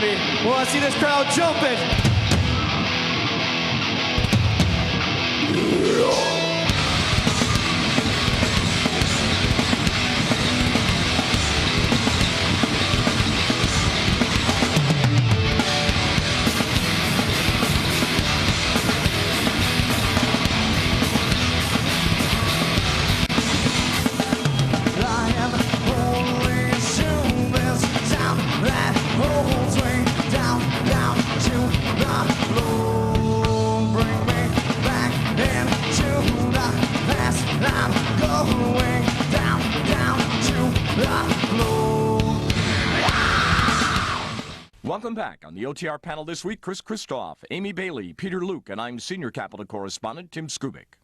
baby. We want to see this crowd jumping. Welcome back. On the OTR panel this week, Chris Christoph, Amy Bailey, Peter Luke, and I'm Senior Capitol Correspondent Tim Skubic.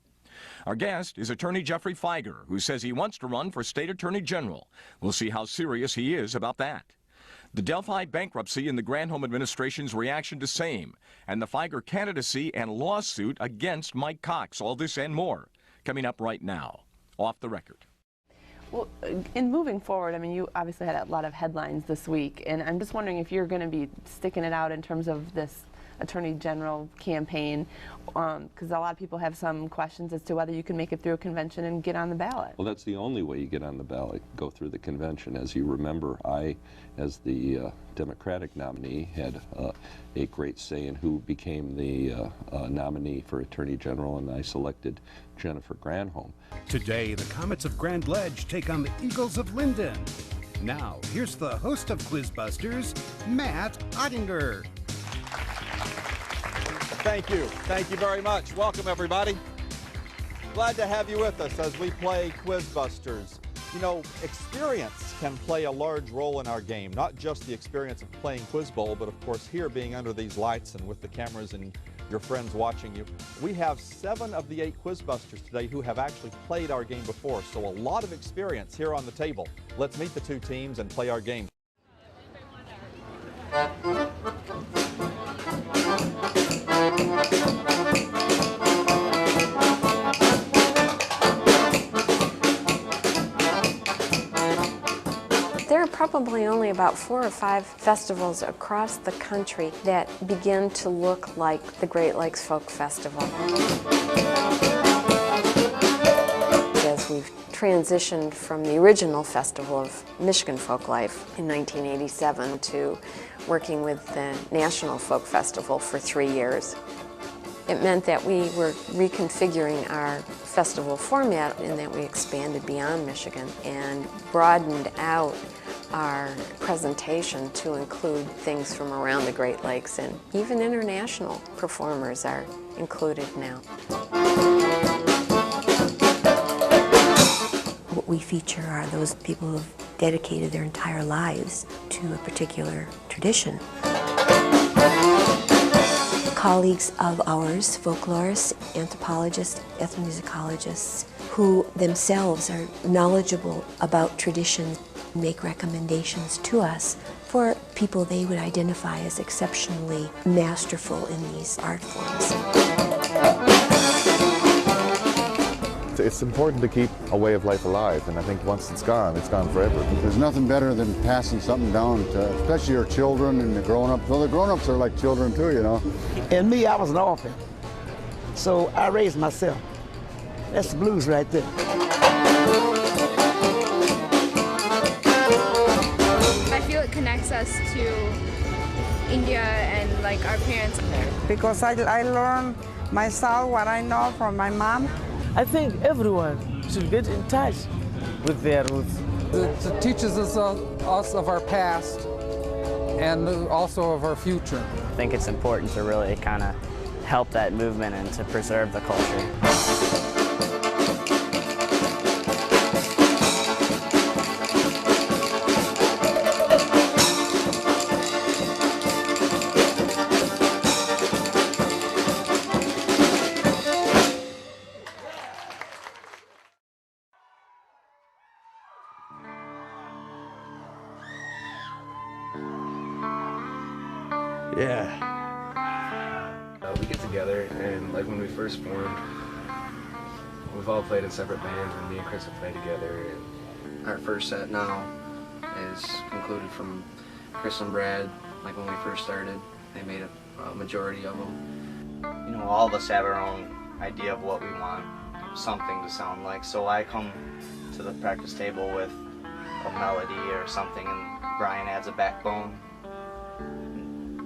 Our guest is Attorney Jeffrey Fieger, who says he wants to run for State Attorney General. We'll see how serious he is about that. The Delphi bankruptcy and the Granholm administration's reaction to same, and the Fieger candidacy and lawsuit against Mike Cox. All this and more coming up right now. Off the record. Well, in moving forward, I mean, you obviously had a lot of headlines this week, and I'm just wondering if you're going to be sticking it out in terms of this Attorney General campaign, because a lot of people have some questions as to whether you can make it through a convention and get on the ballot. Well, that's the only way you get on the ballot, go through the convention. As you remember, I, as the Democratic nominee, had a great say in who became the nominee for Attorney General, and I selected Jennifer Granholm. Today, the Comets of Grand Ledge take on the Eagles of Linden. Now, here's the host of Quizbusters, Matt Ottinger. Thank you. Thank you very much. Welcome, everybody. Glad to have you with us as we play Quizbusters. You know, experience can play a large role in our game, not just the experience of playing Quiz Bowl, but of course here being under these lights and with the cameras and your friends watching you. We have 7 of the 8 Quizbusters today who have actually played our game before, so a lot of experience here on the table. Let's meet the 2 teams and play our game. There are probably only about 4 or 5 festivals across the country that begin to look like the Great Lakes Folk Festival. As we've transitioned from the original Festival of Michigan Folklife in 1987 to working with the National Folk Festival for 3 years. It meant that we were reconfiguring our festival format in that we expanded beyond Michigan and broadened out our presentation to include things from around the Great Lakes, and even international performers are included now. What we feature are those people who have dedicated their entire lives to a particular tradition. Colleagues of ours, folklorists, anthropologists, ethnomusicologists, who themselves are knowledgeable about traditions, make recommendations to us for people they would identify as exceptionally masterful in these art forms. It's important to keep a way of life alive, and I think once it's gone forever. There's nothing better than passing something down to, especially your children and the grown-ups. Well, the grown-ups are like children too, you know. And me, I was an orphan, so I raised myself. That's the blues right there. I feel it connects us to India and like our parents. Because I learned myself what I know from my mom. I think everyone should get in touch with their roots. It teaches us of our past and also of our future. I think it's important to really kind of help that movement and to preserve the culture. Yeah. We get together, and like when we first formed, we've all played in separate bands, and me and Chris have played together. Our first set now is concluded from Chris and Brad Like when we first started, they made a majority of them. You know, all of us have our own idea of what we want something to sound like. So I come to the practice table with a melody or something, and Brian adds a backbone.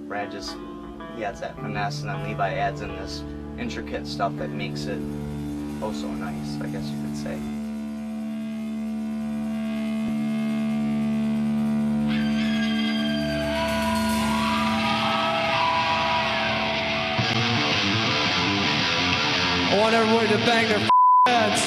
Brad he adds that finesse, and then Levi adds in this intricate stuff that makes it oh so nice, I guess you could say. I want everybody to bang their heads.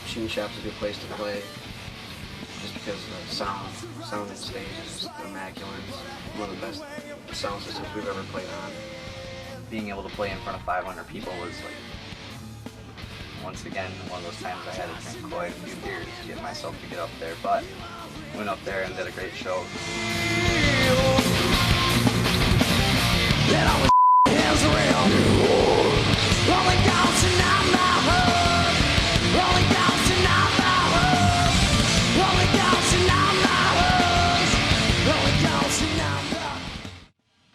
Machine Shop's a good place to play, just because the sound on stage is just immaculate. It's one of the best sound systems we've ever played on. Being able to play in front of 500 people was like, once again, one of those times I had to drink quite a few beers to get myself to get up there, but went up there and did a great show.